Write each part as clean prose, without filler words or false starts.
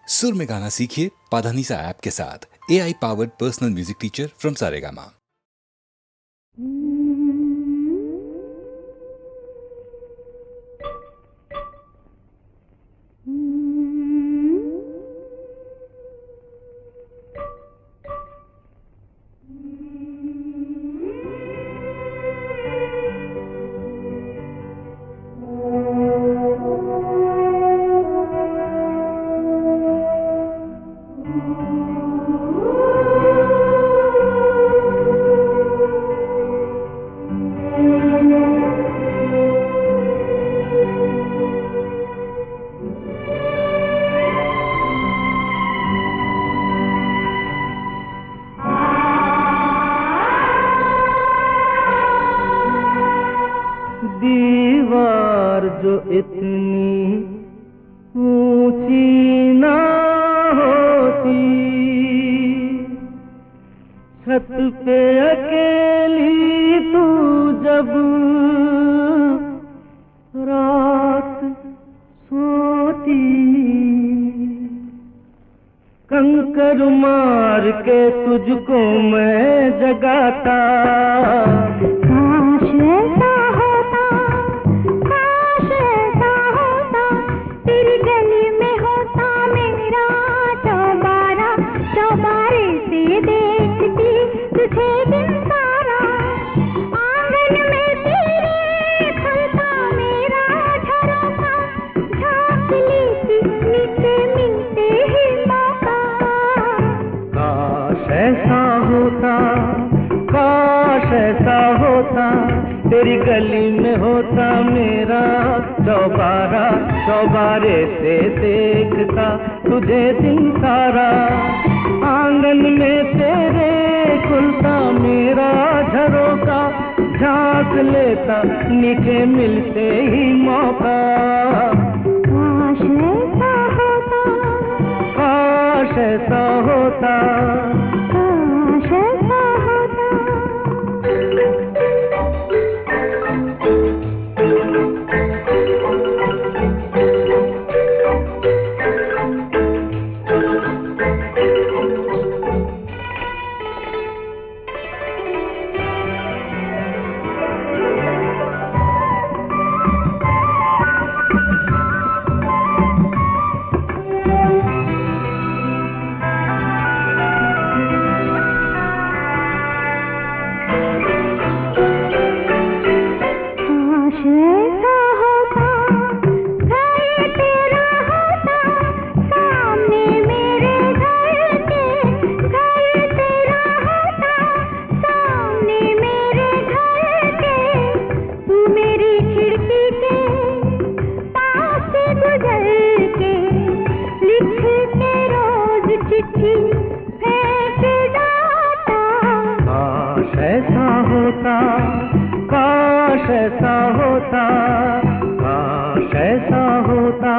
सुर में गाना सीखिए पाधानीसा ऐप के साथ। AI powered personal music teacher from Saregama. दीवार जो इतनी ऊंची ना होती, छत पे अकेली तू जब रात सोती, कंकर मार के तुझको मैं जगाता। काश ऐसा होता, काश ऐसा होता, तेरी गली में होता मेरा चौबारा, चौबारे से देखती तुझे दिन सारा, आंगन में तेरे खुलता मेरा झरोखा, झांक लेती नीचे मिलते ही मौका। काश ऐसा होता, काश ऐसा होता, तेरी गली में होता मेरा चौबारा, चौबारे से देखता तुझे दिन सारा, आंगन में तेरे खुलता मेरा झरोका, झांक लेता नीचे मिलते ही मौका। काश ऐसा होता, काश ऐसा होता, काश ऐसा होता। काश ऐसा होता, घर तेरा होता, सामने मेरे घर के, घर तेरा होता, सामने मेरे घर के, तू मेरी खिड़की के पास से गुजर के, लिख के रोज चिट्ठी फेंक जाता। काश ऐसा होता, काश ऐसा होता, काश ऐसा होता।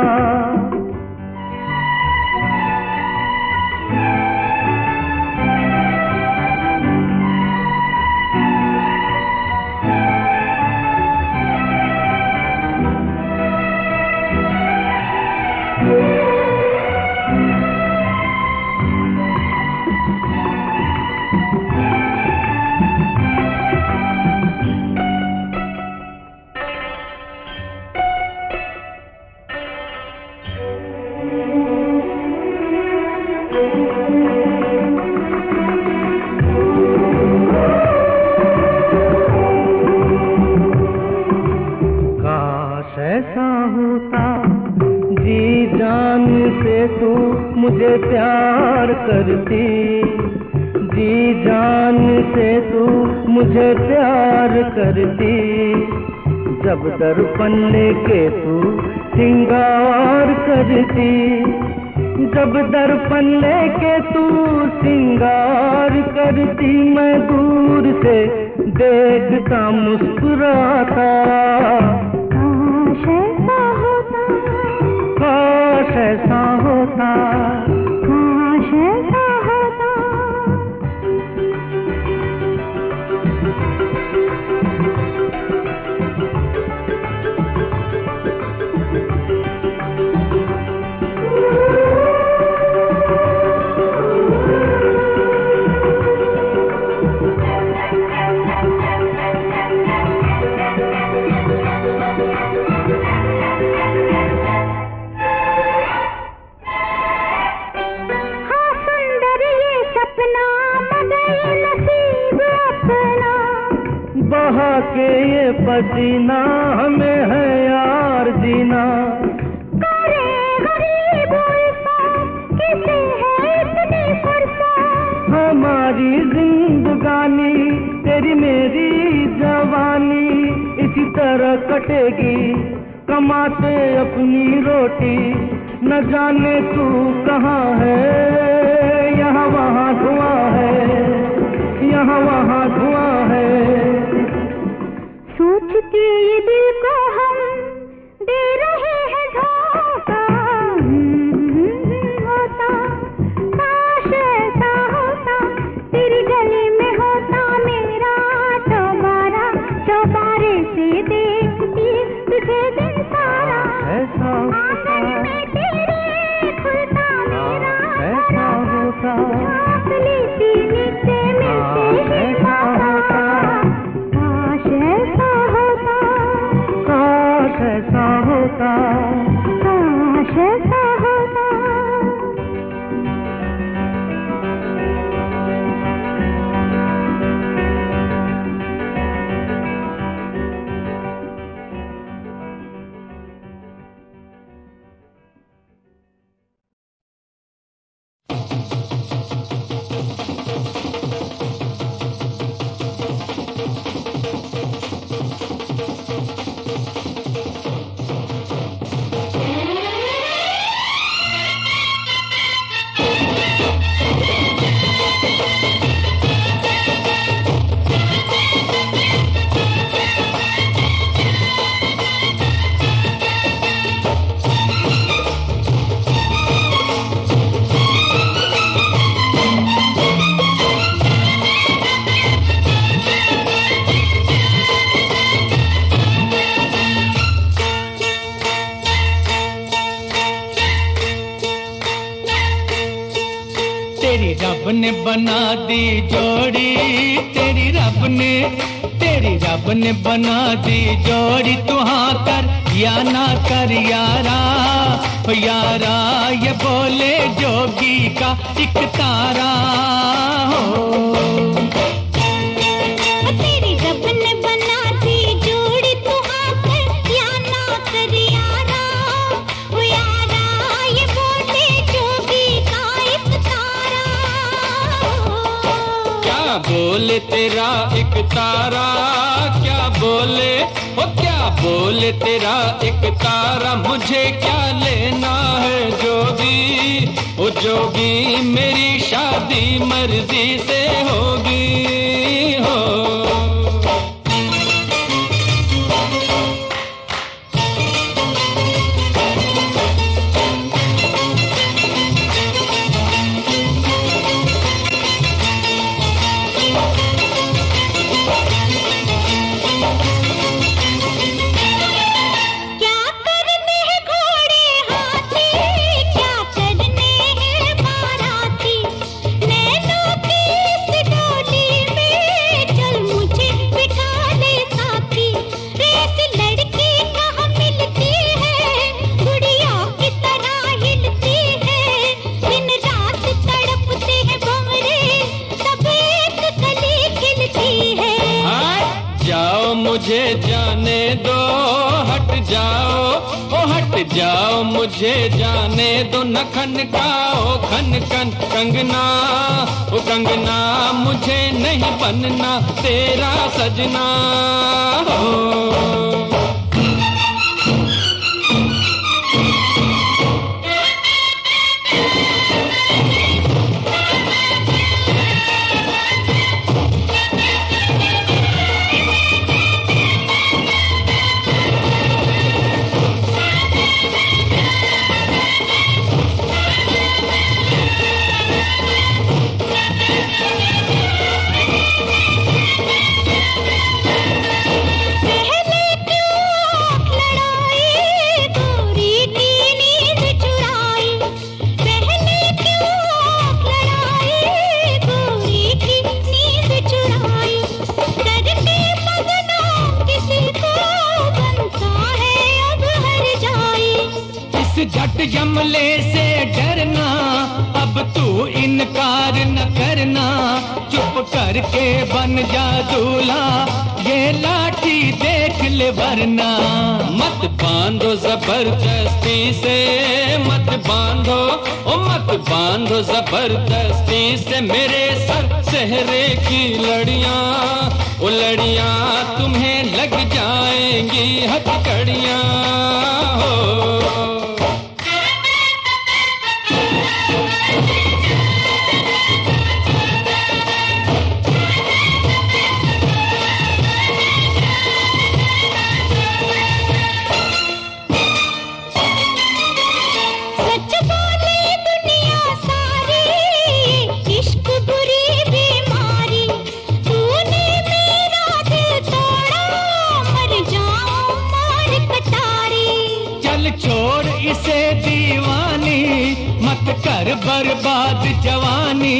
काश ऐसा होता, जी जान से तू मुझे प्यार करती, जी जान से तू मुझे प्यार करती, जब दर्पण लेके तू सिंगार करती, जब दर्पण लेके तू सिंगार करती, मैं दूर से देखता मुस्कुराता। काश ऐसा होता, काश ऐसा होता, काश ऐसा होता। पसीना हमें है यार जीना। करे गरीब इंसान किसे है इतनी फुर्सत, हमारी जिंदगानी तेरी मेरी जवानी इसी तरह कटेगी कमाते अपनी रोटी। न जाने तू कहाँ है, यहाँ वहाँ धुआं है, यहाँ वहाँ धुआं है। सोचती ये दिल को हम दे रहे हैं धोखा। होता काश ऐसा होता, तेरी गली में होता मेरा चौबारा, चौबारे से देखती तुझे दिन सारा। ऐसा आंगन में तेरे खुलता मेरा ऐसा होता, झाँक लेती नीचे मिलते ही मौका। काश ऐसा होता, काश ऐसा होता। काश ऐसा होता। तेरी रब ने बना दी जोड़ी, तेरी रब ने बना दी जोड़ी। तू हाँ कर या ना कर यारा, ओ यारा ये बोले जोगी का एक तारा हो। तेरी रब ने बना दी जोड़ी, तू हाँ कर या ना कर यारा। ओ यारा ये बोले जोगी का एक तारा। क्या बोले तेरा एक तारा, क्या बोले ओ क्या बोले तेरा एक तारा। मुझे क्या लेना है जोगी, ओ जोगी मेरी शादी मर्जी से होगी हो। क्या करने हैं घोड़े हाथी, क्या करने हैं बाराती। नैनों की इस डोली में चल मुझे बिठा दे साथी। रेस लड़की कहाँ मिलती है, गुड़िया की तरह हिलती है। दिन रात तड़पते हैं भंवरे, तब एक कली खिलती है। जाओ मुझे जाने दो, हट जाओ ओ हट जाओ मुझे जाने दो। न खनकाओ खन खन कंगना, ओ कंगना मुझे नहीं बनना तेरा सजना हो। झट जमले से डरना, अब तू इनकार न करना। चुप करके बन जा दूल्हा, ये लाठी दे मिले वरना। मत बांधो जबरदस्ती से, मत बांधो ओ मत बांधो जबरदस्ती से मेरे सर सेहरे की लड़ियां, ओ लड़ियां तुम्हें लग जाएंगी हथकड़ियां हो। इसे दीवानी मत कर बर्बाद जवानी,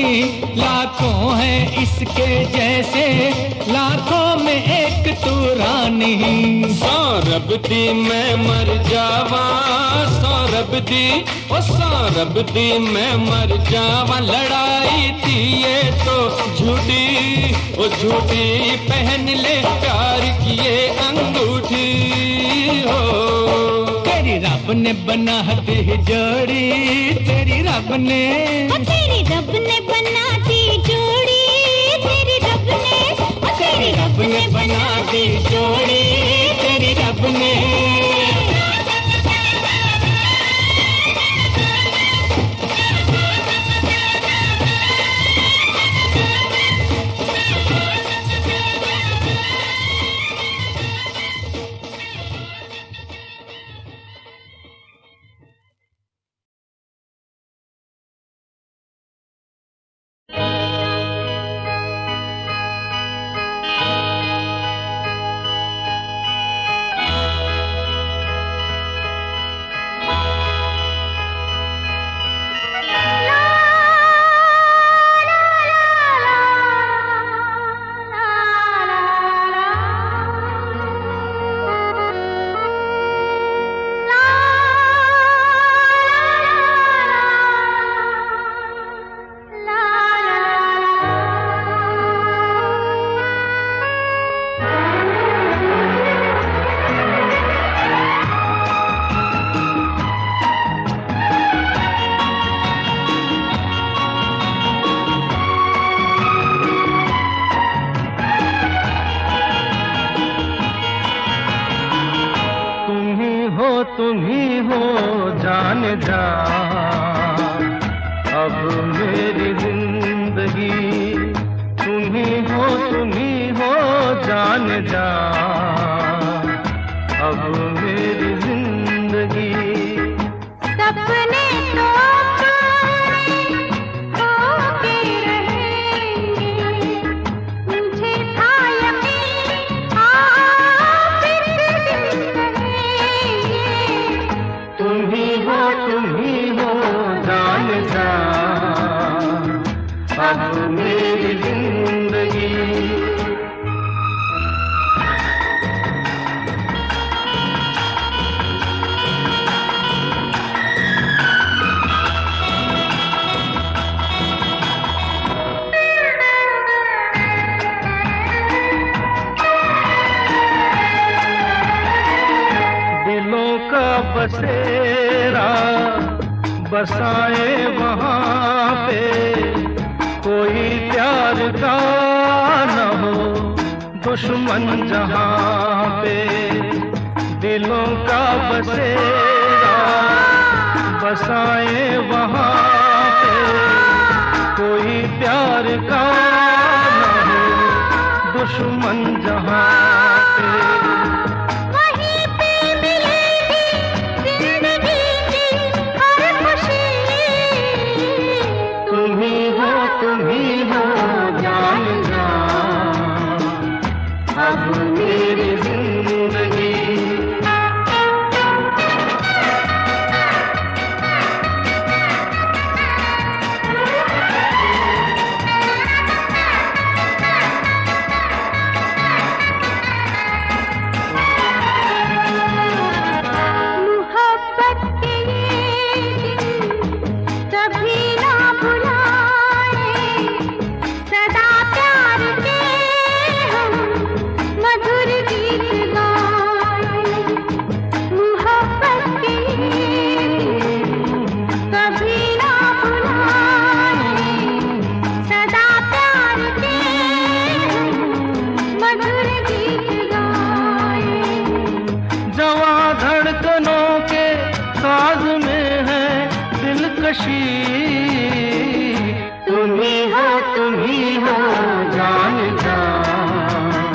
लाखों हैं इसके जैसे लाखों में एक तू रानी। सौरभ दी मैं मर जावा, सौरभ दी ओ सौरभ दी मैं मर जावा। लड़ाई थी ये तो झूठी, ओ झूठी पहन ले प्यार की ये अंगूठी हो। तेरी रब ने बना दी जोड़ी, तेरी रब ने बना दी जोड़ी, तेरी रब ने बना दी जोड़ी, तेरी रब ने। तुम ही हो जान जा, अब मेरी जिंदगी तुम ही हो जान जा, अब मेरी जिंदगी। सपने तो होके रहेंगे, मुझे था यकीन आप फिर रहेंगे। तुम ही हो जान जा, अब मेरी जिंदगी। बसेरा बसाए वहाँ पे, कोई प्यार का न हो दुश्मन जहाँ पे। दिलों का बसेरा बसाए वहाँ पे, कोई प्यार का न हो दुश्मन जहाँ पे। तुम ही हो जान जा, अब मेरी जिंदगी। सदा प्यार के हम मधुर नशी, तुम ही हो जान जान।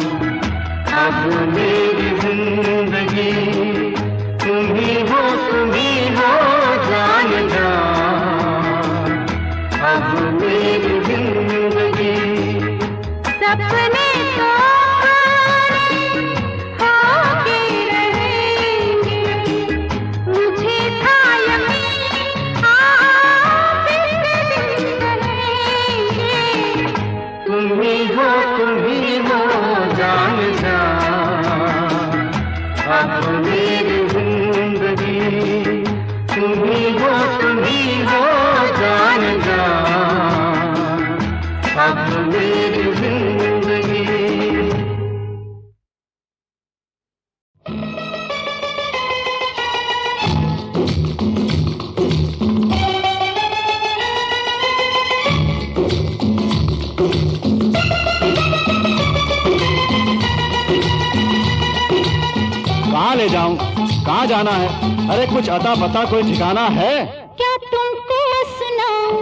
अब मेरी जिंदगी तुम ही हो जान जान। अब मेरी जिंदगी सपने तो होके रहेंगे, मुझे था यकीन आप इस दिन रहेंगे। तुम ही हो जान जान। अब मेरी जिंदगी तुम ही हो जान जान। अब मेरी जिंदगी कहाँ ले जाऊं, कहाँ जाना है? अरे कुछ अता पता कोई ठिकाना है? क्या तुमको सुनाऊं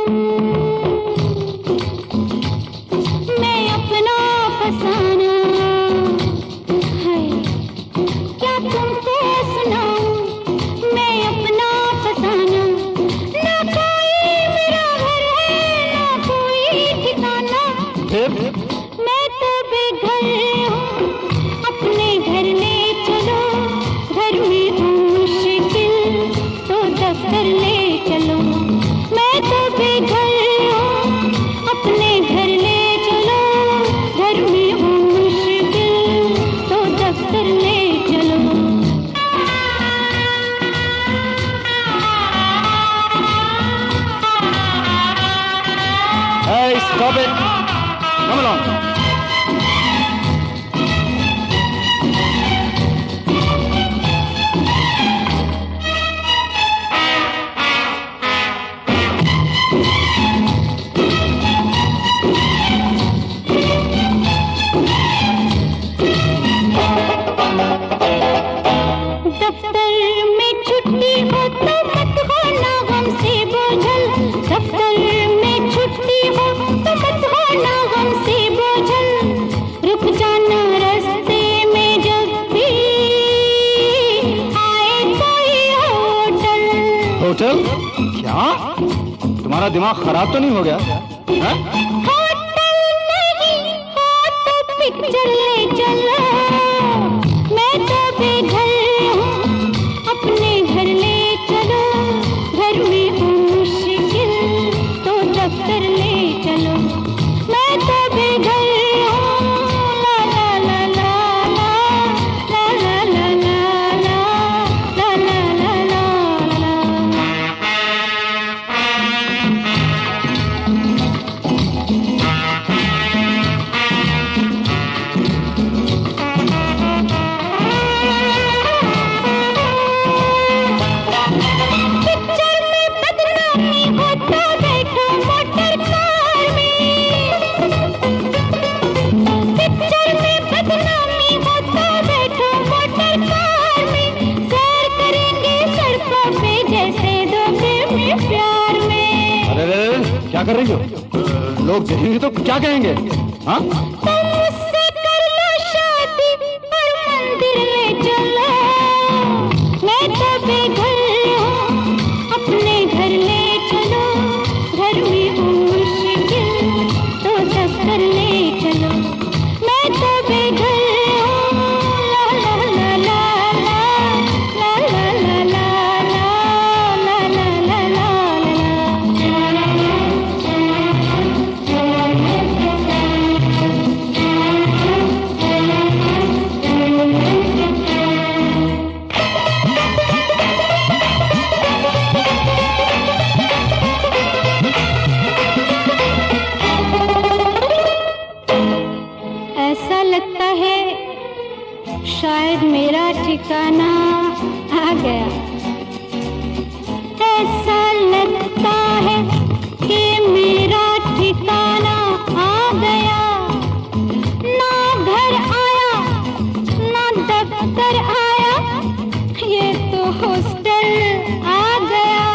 मैं अपना फसाना है? क्या तुमको सुनाऊं मैं अपना फसाना? ना कोई मेरा घर है, ना कोई ठिकाना। फिर मैं तो बेघर हूँ, अपने घर ले चलो। घर में हूँ मुश्किल, तो दफ्तर ले चलो। मैं तो बेघर हूँ, अपने घर ले चलो। घर में हूँ मुश्किल, तो दफ्तर ले चलो। Hey, stop it! Come along. दफ्तर में छुट्टी हो तो मत होना हमसे बोझल। दफ्तर में छुट्टी हो तो मत होना हमसे बोझल। रुक जाना रास्ते में जब भी आए कोई होटल। होटल? क्या? तुम्हारा दिमाग खराब तो नहीं हो गया? हैं? होटल नहीं हो तो पिक्चर ले चलो। मैं तो बेघर हूँ, अपने घर ले चलो। घर में हूँ मुश्किल, तो दफ्तर ले चलो। मैं तो बेघर हूँ, ला ला ला ला ला ला ला ला ला ला ला ला ला। पिक्चर में बदनामी हो तो बैठो मोटर कार में। पिक्चर में बदनामी हो तो बैठो मोटर कार में। सैर करेंगे सड़कों पे जैसे दो प्रेमी प्यार में। अरे क्या कर रही हो? लोग देखेंगे तो क्या कहेंगे? हाँ? तुम मुझसे कर लो शादी और मंदिर ले चलो। मैं तो बेघर हूँ, अपने घर ले चलो। घर में हूँ मुश्किल, तो दफ्तर ले चलो। मैं तो बेघर हूँ, ला ला ला ला ला ला ला ला ला ला ला ला ऐसा लगता है शायद मेरा ठिकाना आ गया। ऐसा लगता है कि मेरा ठिकाना आ गया। ना घर आया, ना दफ्तर आया, ये तो हॉस्टल आ गया।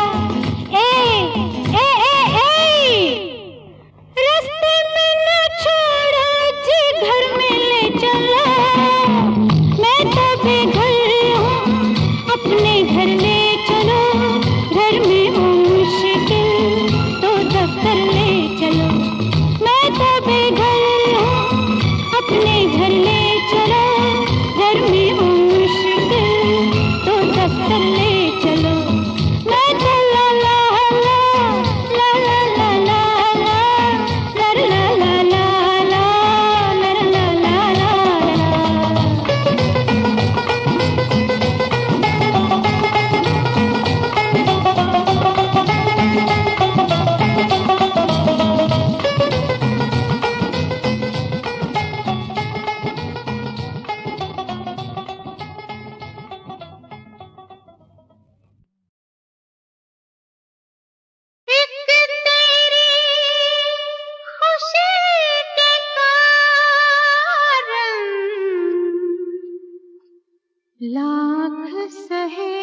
लाख सहे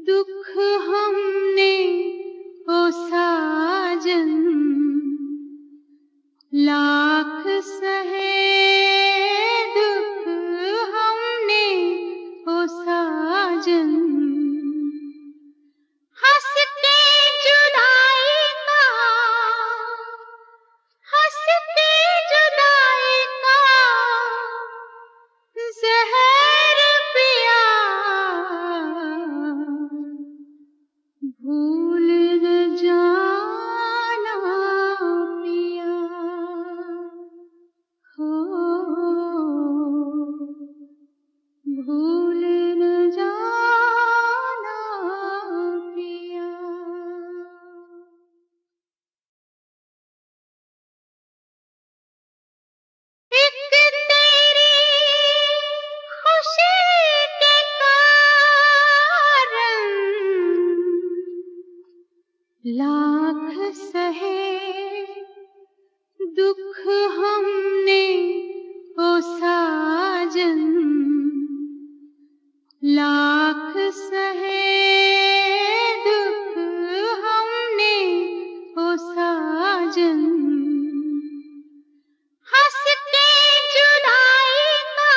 दुख हमने ओ साजन, लाख सहे दुख हमने ओ साजन, हंस के जुदाई का, हंस के जुदाई का ज़हर पिया, भूल न जाना पिया हो, भूल न जाना पिया। एक तेरी खुशी के कारण लाख सहे दुख हमने ओ साजन, लाख सहे दुख हमने ओ साजन, हंस के जुदाई का,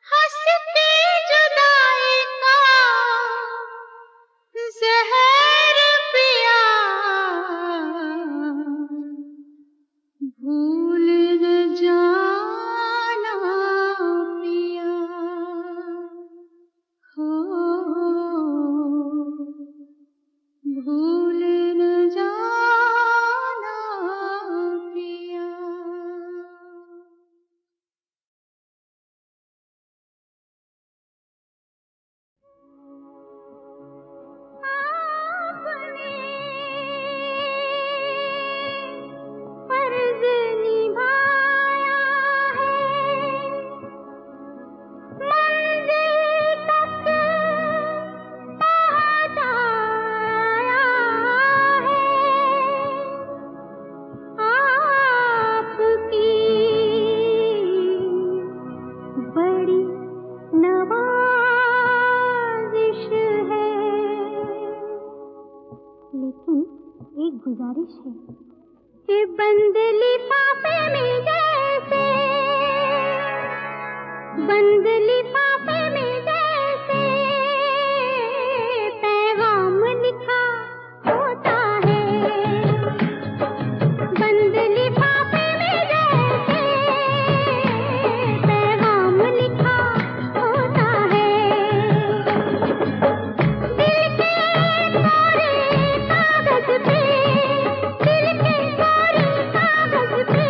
हंस के जुदाई का ज़हर पिया, भूल न जाना पिया हो, भूल न जाना पिया। आपने फर्ज निभाया है, मंजिल तक पहुंचाया है, आपकी बड़ी नवाजिश है, लेकिन एक गुजारिश है कि बंद लिफाफे में जैसे, बंद लिफाफे में जैसे पैगाम लिखा होता है, बंद लिफाफे में जैसे पैगाम लिखा होता है, दिल के कोरे कागज पे, दिल के कोरे कागज पे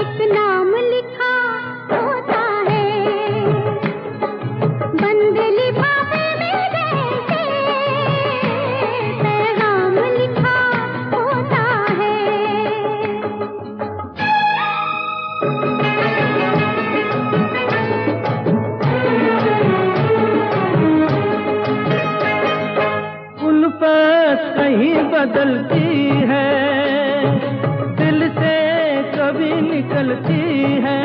एक नाम लिखा होता है, बंद लिफाफे में जैसे पैगाम लिखा होता है। उल्फत कहीं बदलती है, दिल से कभी निकलती है,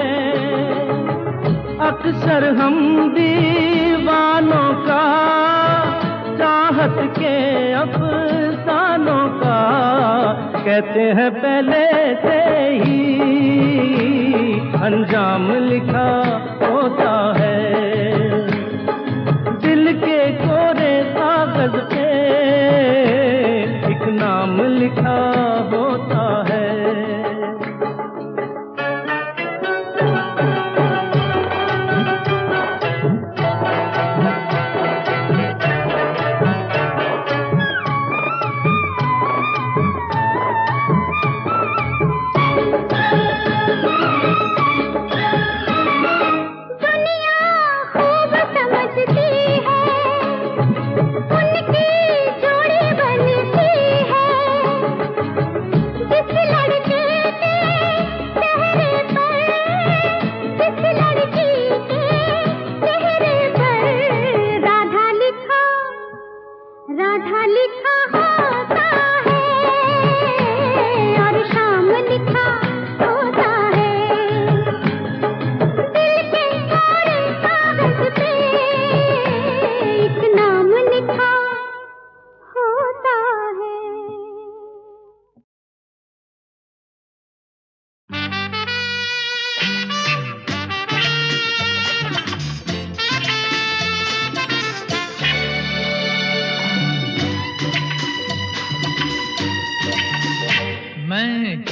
अक्सर हम दीवानों का चाहत के अफसानों का कहते हैं पहले से ही अंजाम लिखा होता है, दिल के कोरे कागज पे एक नाम लिखा होता है। दुनिया खूब समझती है, उनकी जोड़ी बनती है, जिस लड़के के चेहरे पर, जिस लड़की के चेहरे पर राधा लिखा, राधा लिखा होता है और शाम लिखा होता है,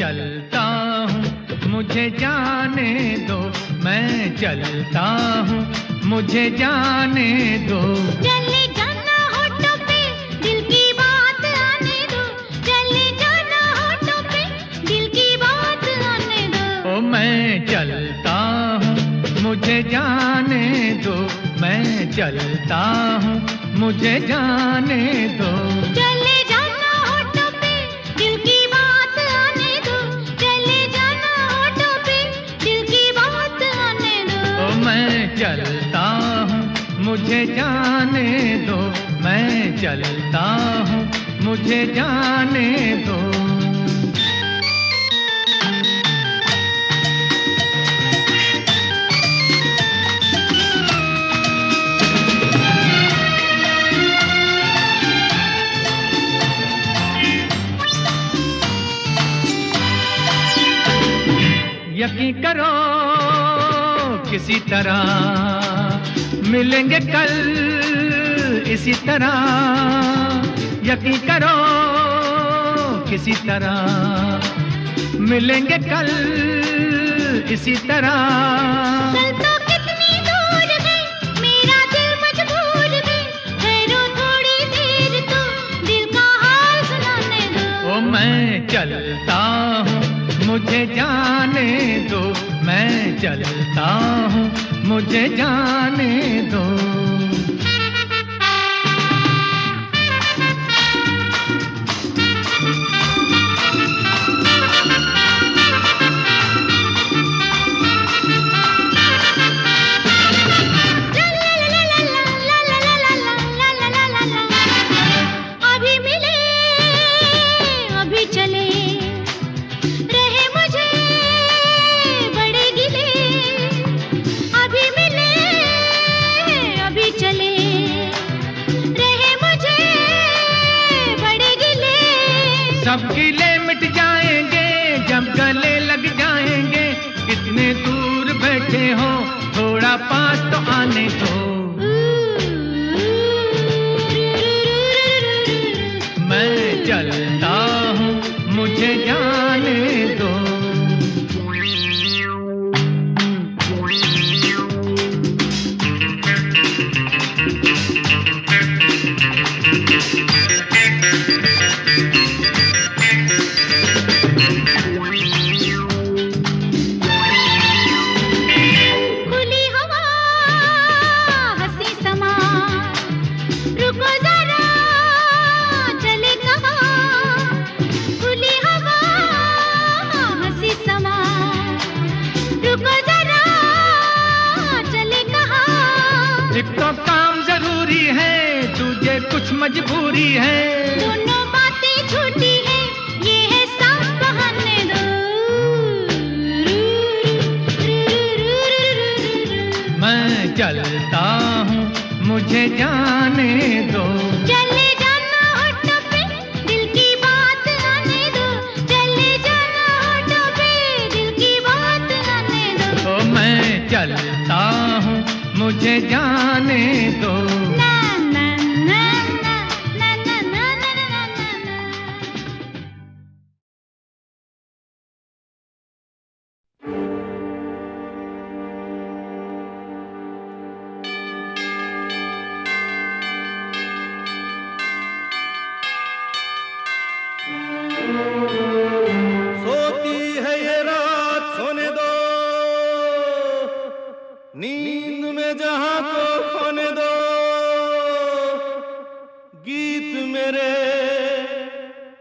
चलता हूँ मुझे जाने दो, मैं चलता हूँ मुझे जाने दो। चले जाना होठों पे दिल की बात आने दो, चले जाना होठों पे दिल की बात आने दो। ओ मैं चलता हूँ मुझे जाने दो, मैं चलता हूँ मुझे जाने दो। चले जाना होठों पे दिल की बात आने दो, चले जाना होठों पे दिल की बात आने दो। ओ मैं चलता हूँ मुझे जाने दो, मैं चलता हूँ मुझे जाने दो। यकीन करो किसी तरह मिलेंगे कल इसी तरह, यकीन करो किसी तरह मिलेंगे कल इसी तरह। कल तो कितनी दूर है मेरा दिल मजबूर है, ठहरो थोड़ी देर तो दिल का हाल सुनाने दो। ओ मैं चलता हूँ मुझे जाने दो, मैं चलता हूँ मुझे जाने दो। अभी मिले अभी चले रहे मुझे बड़े गिले, अभी मिले अभी चले रहे मुझे बड़े गिले। सब गिले मिट जाएंगे जब गले लग जाएंगे, कितने दूर बैठे हो थोड़ा पास तो आने दो। मैं चलता हूँ मुझे जाने दो। खुली हवा हंसी समा, रुको जरा चले कहाँ। खुली हवा हंसी समा, रुको जरा चले कहाँ। एक तो काम जरूरी है, तुझे कुछ मजबूरी है। दोनों बातें झूठी है, ये है साफ बहाने दो। मैं चलता हूँ मुझे जाने दो। चले जाना होठों पे दिल की बात आने दो, चले जाना होठों पे दिल की बात आने दो। ओ मैं चलता हूँ मुझे जाने दो। ना ना ना ना ना ना ना ना ना ना। सोती है ये रात सोने दो, नींद में जहां को खोने दो। गीत मेरे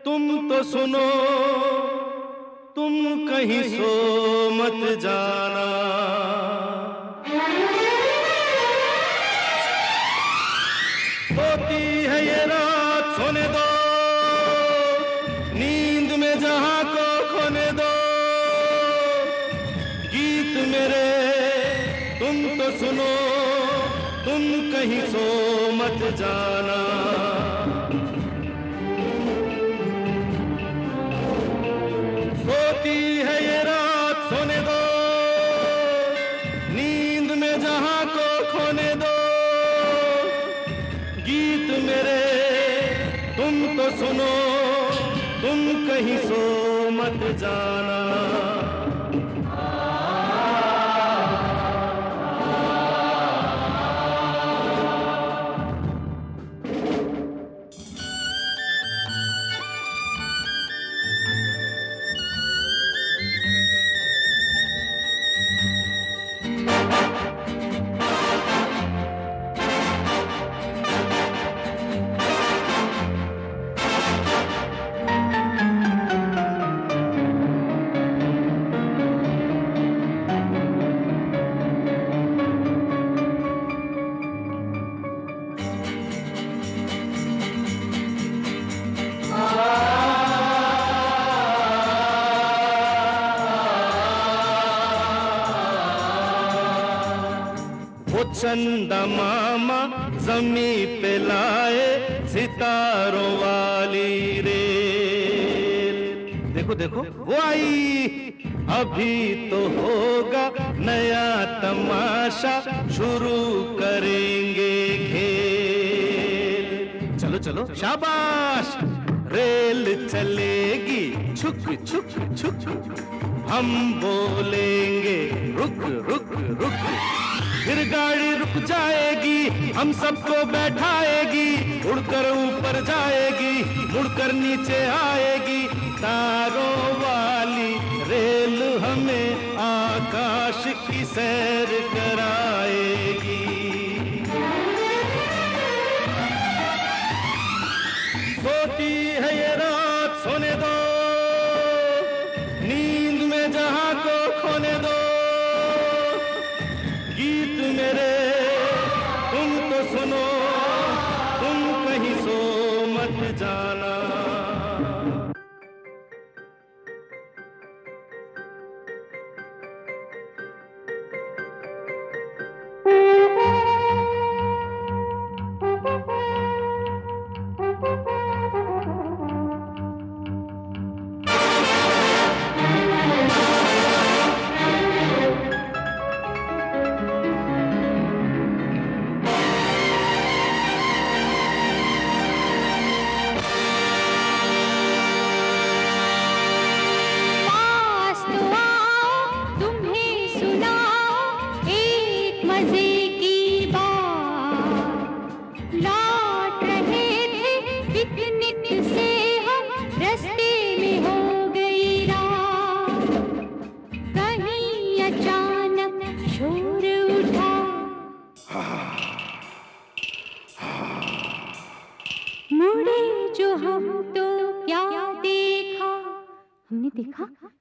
तुम तो सुनो, तुम कहीं सो मत जाना। सोती है ये रात सोने दो, नींद में जहां को खोने दो। गीत मेरे तुम तो सुनो, तुम कहीं सो मत जाना। सोती है ये रात सोने दो, नींद में जहां को खोने दो। गीत मेरे तुम तो सुनो, तुम कहीं सो मत जाना। चंदा मामा जमी पे लाए सितारों वाली रेल। देखो देखो वो आई, अभी तो होगा नया तमाशा, शुरू करेंगे खेल। चलो चलो शाबाश, रेल चलेगी छुक छुक छुक, हम बोलेंगे रुक रुक रुक, फिर गाड़ी रुक जाएगी, हम सबको बैठाएगी, उड़कर ऊपर जाएगी, मुड़कर नीचे आएगी। तारों वाली रेल हमें आकाश की सैर कराएगी। सोती है ये रात सोने दो, नींद में जहां को खोने दो। गीत मेरे तुम तो सुनो, तुम कहीं सो मत जाना।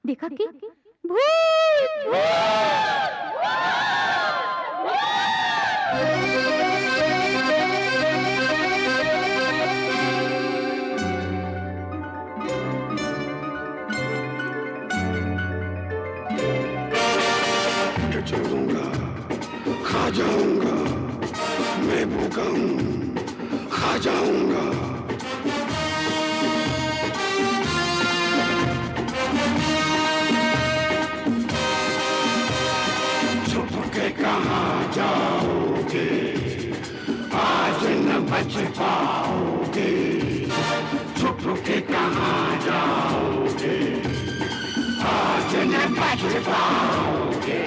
देखा देखा कि भूत चलूंगा, खा जाऊंगा, मैं भूखा हूँ, खा जाऊंगा। छुप के कहाँ जाओगे, आज न बच पाओगे। छुप के कहाँ जाओगे, आज न बच पाओगे।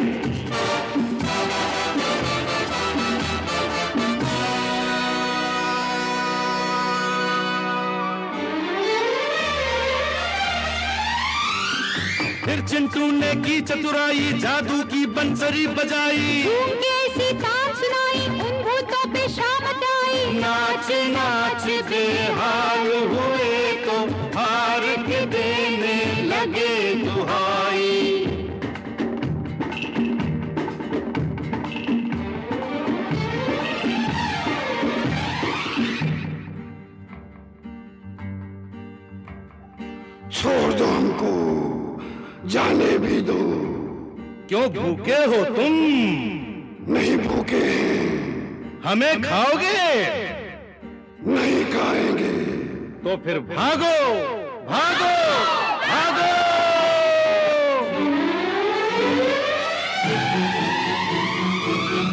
फिर चिंटू ने की चतुराई, जादू की बंसरी बजाई, ऐसी तान सुनाई, उन भूतों पे शामत आई। नाच नाच बेहाल हुए तो हार के देने लगे दुहाई। छोड़ दो हमको, जाने भी दो। क्यों भूखे हो तुम? नहीं भूखे हैं। हमें खाओगे? नहीं खाएंगे। तो फिर भागो भागो भागो।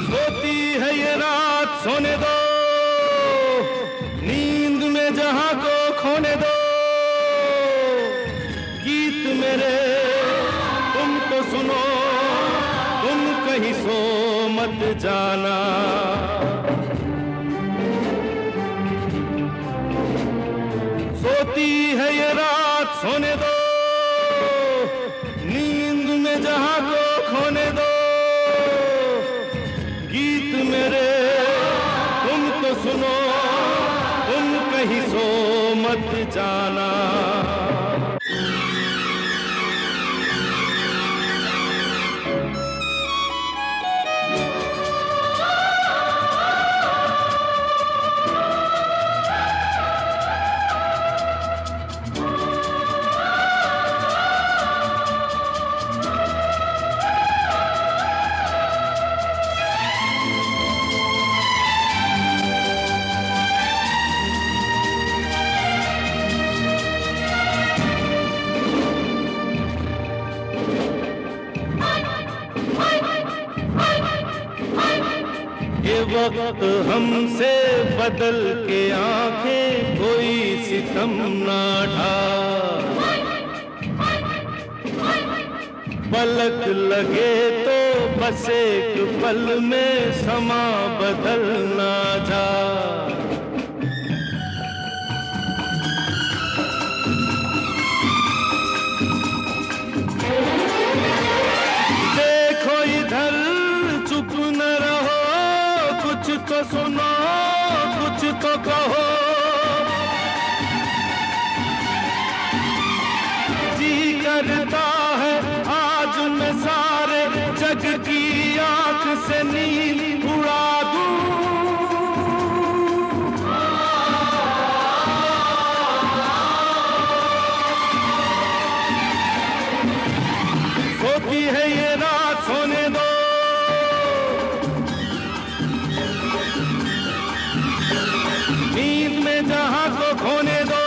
सोती है ये रात सोने दो, नींद में जहां को खोने दो। मत जाना। सोती है ये रात सोने दो, नींद में जहां को खोने दो। गीत मेरे तुम तो सुनो, तुम कहीं सो मत जाना। ये वक्त हमसे बदल के आंखें कोई सितम ना ढा। पलक लगे तो बस एक पल में समा बदल ना जा। देखो इधर चुप न रहो, कुछ तो सुनो, कुछ तो कहो। जी करता है आज मैं सारे जग की आंख से नींद उड़ा दूं। सोती है ये रात सोने दो, नींद में जहां को खोने दो।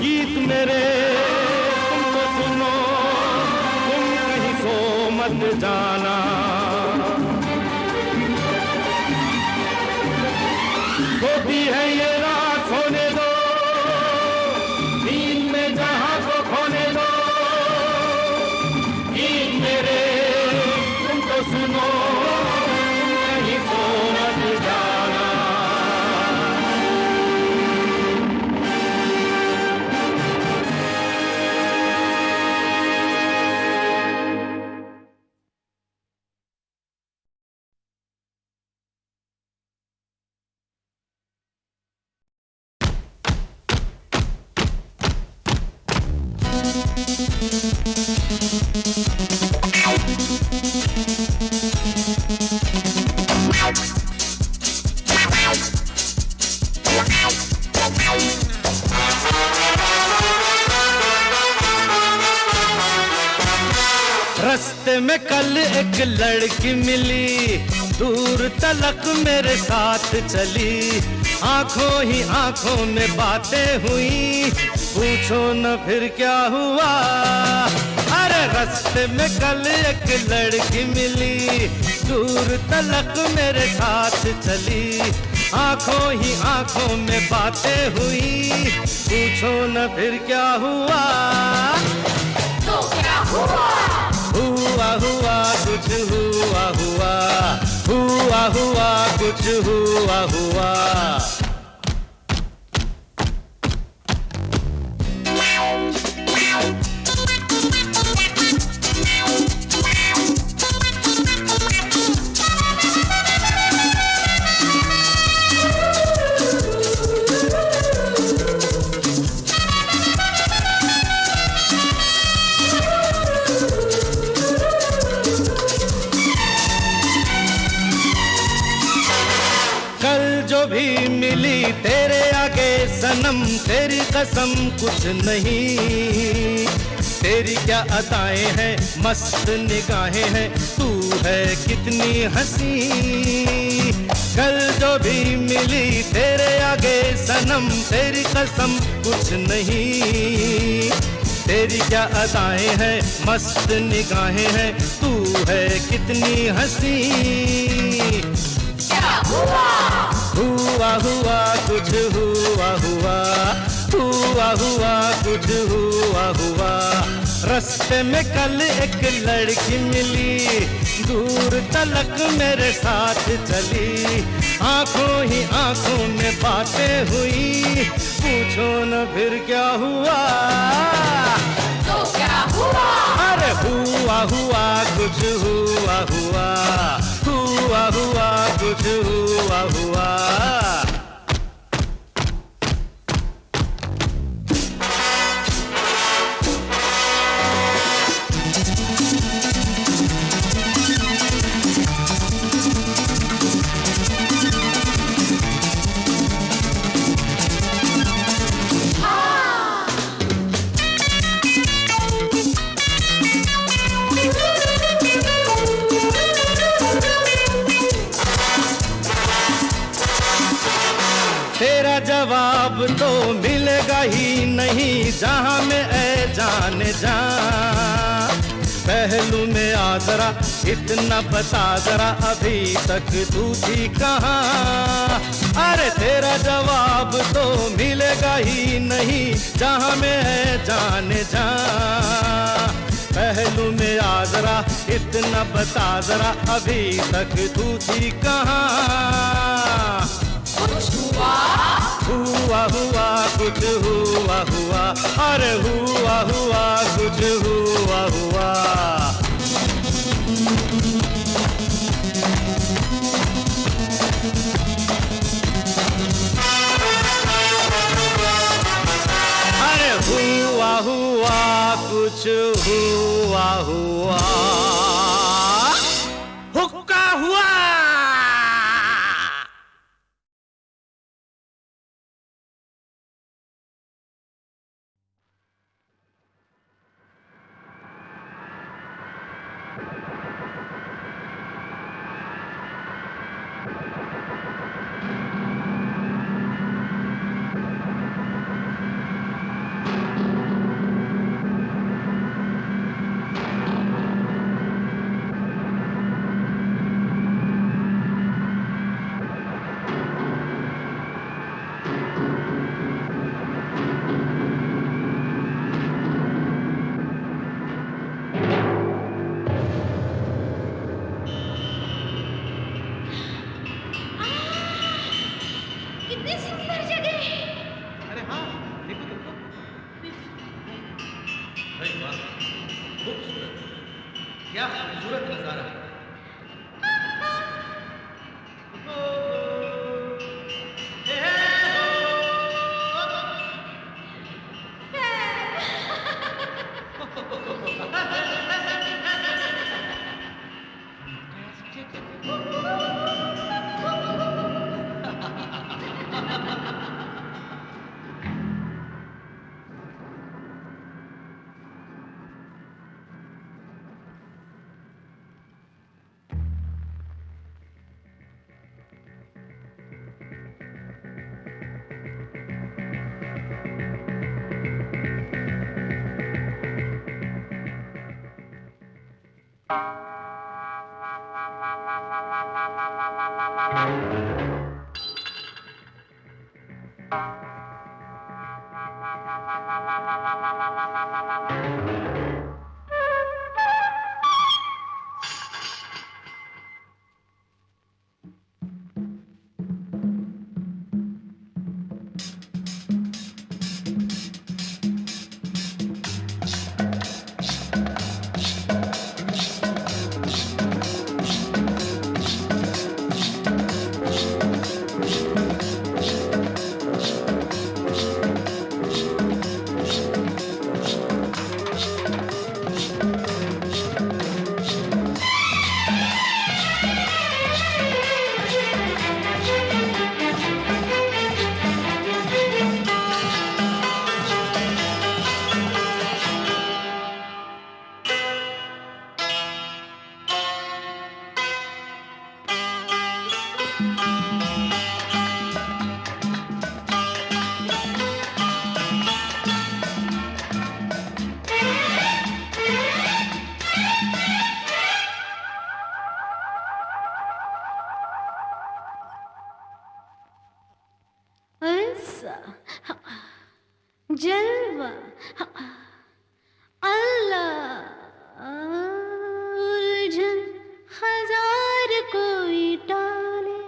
गीत मेरे तुम तो सुनो, तुम कहीं सो मत जाना। सोती है ये रात सोने दो, नींद में जहां को खोने दो। गीत मेरे तुम तो सुनो, तुम कहीं सो मत जाना। रास्ते में कल एक लड़की मिली, दूर तलक मेरे साथ चली। आंखों ही आंखों में बातें हुई, पूछो न फिर क्या हुआ। अरे रास्ते में कल एक लड़की मिली, दूर तलक मेरे साथ चली। आंखों ही आंखों में बातें हुई, पूछो न फिर क्या हुआ। तो क्या हुआ? हुआ हुआ कुछ हुआ हुआ, हुआ हुआ कुछ हुआ हुआ। कल जो भी मिली तेरे आगे सनम, तेरी कसम कुछ नहीं। तेरी क्या अदाएं हैं, मस्त निगाहें हैं, तू है कितनी हंसी। कल जो भी मिली तेरे आगे सनम, तेरी कसम कुछ नहीं। तेरी क्या अदाएं हैं, मस्त निगाहें हैं, तू है कितनी हंसी। क्या हुआ? हुआ हुआ कुछ हुआ हुआ, हुआ हुआ कुछ हुआ हुआ। रास्ते में कल एक लड़की मिली, दूर तलक मेरे साथ चली, आंखों ही आंखों में बातें हुई, पूछो न फिर क्या हुआ। तो क्या हुआ? अरे हुआ हुआ कुछ हुआ हुआ, हुआ हुआ कुछ हुआ हुआ। तेरा जवाब तो मिलेगा ही नहीं जहां में ऐ जाने जा। पहलू में आ जरा इतना बता जरा, अभी तक तू थी कहाँ। अरे तेरा जवाब तो मिलेगा ही नहीं जहां में ऐ जाने जा। पहलू में आ जरा इतना बता जरा, अभी तक तू थी कहाँ। कुछ हुआ? हुआ हुआ कुछ हुआ हुआ, अरे हुआ हुआ कुछ हुआ हुआ। अरे हुआ हुआ कुछ हुआ हुआ, हुक्का हुआ। कितनी सुंदर जगह है। अरे हाँ देखो देखो, अरे वाह खूबसूरत, क्या खूबसूरत नजारा है। जलवा अल्लाह उलझन हजार कोई डाले,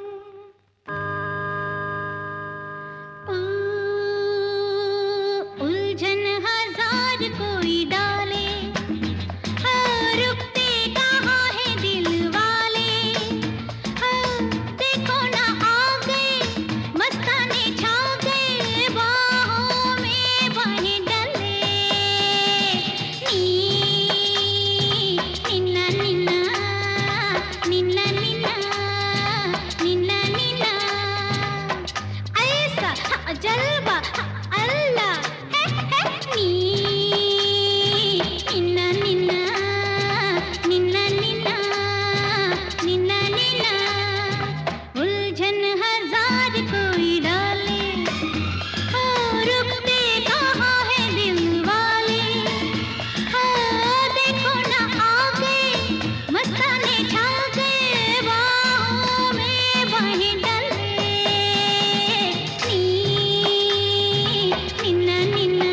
उलझन हजार कोई डाले, रुकते कहाँ है दिल वाले, देखो ना आ गए मस्ताने छा गए, बाहों में बाहें डले, निन्ना निन्ना निन्ना निन्ना निन्ना निन्ना, ऐसा जलवा अल्लाह है निन्ना निन्ना निन्ना निन्ना निन्ना निन्ना, उलझन हजार कोई डाले, रुकते कहाँ है दिल वाले, देखो ना आ गए मस्ताने छा गए, बाहों में बाहें डले, निन्ना निन्ना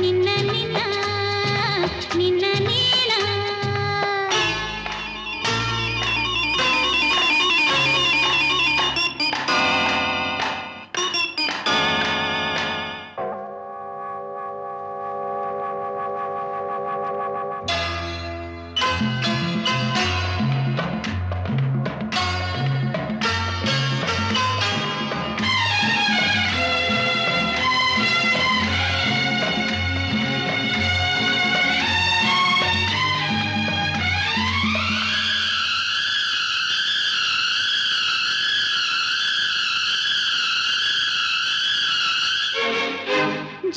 निन्ना निन्ना निन्ना निन्ना।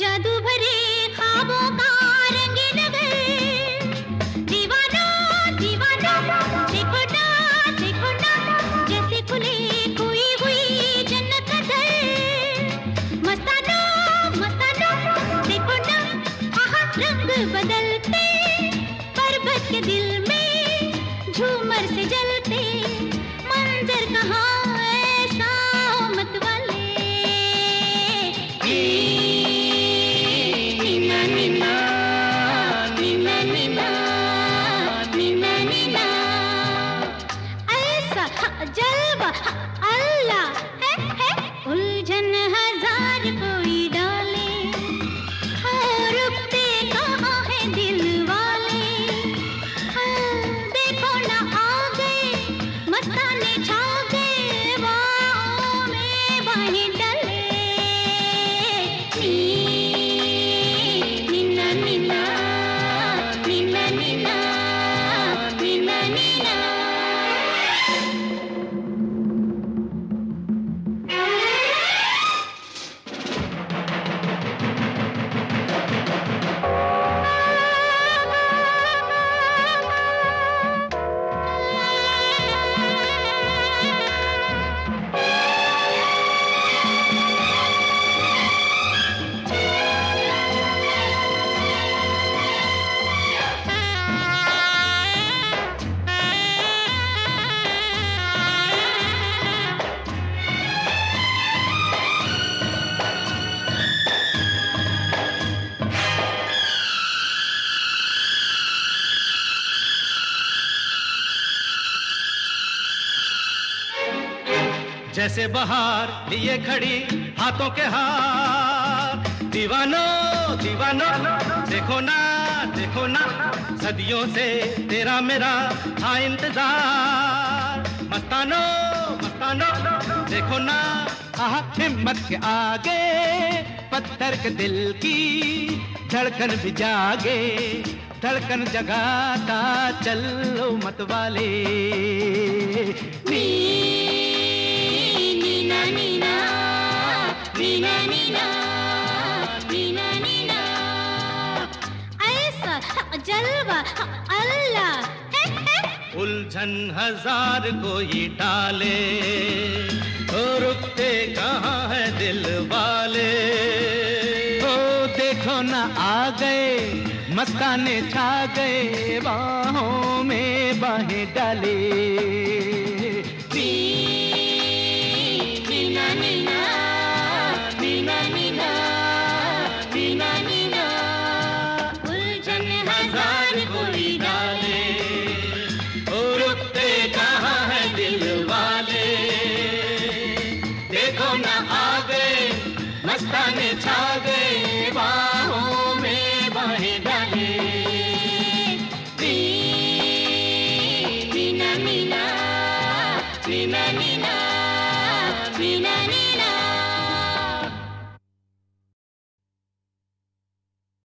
जादू भरे ख्वाबों का रंगीन नगर, दीवाना दीवाना देखो ना जैसे खुले खोई हुई जन्नत का दर, मस्ताना मस्ताना देखो ना, आहा रंग बदलते पर्वत के दिल में झूमर से जलते, मंजर कहाँ ऐसा मत वाले, निन्ना निन्ना निन्ना निन्ना निन्ना निन्ना, ऐसा जलवा अल्लाह है, उलझन हजार कोई डाले, रुकते कहाँ है दिल वाले, देखो ना आ गए मस्ताने छा गए, बाहों में बाहें डले, निन्ना निन्ना निन्ना निन्ना निन्ना निन्ना। जैसे बहार लिए खड़ी हाथों के हार, दीवानो दीवानो देखो ना सदियों से तेरा मेरा था इंतजार, मस्तानो मस्तानो देखो ना, आहा हिम्मत के आगे पत्थर के दिल की धड़कन भी जागे, धड़कन जगाता चलो मत वाले, नीना नीना नीना नीना नीना नीना, ऐसा जलवा अल्लाह है, उलझन हजार कोई डाले, रुकते कहाँ है दिल वाले, देखो न आ गए मस्ताने छा गए, बाहों में बाहें डाले।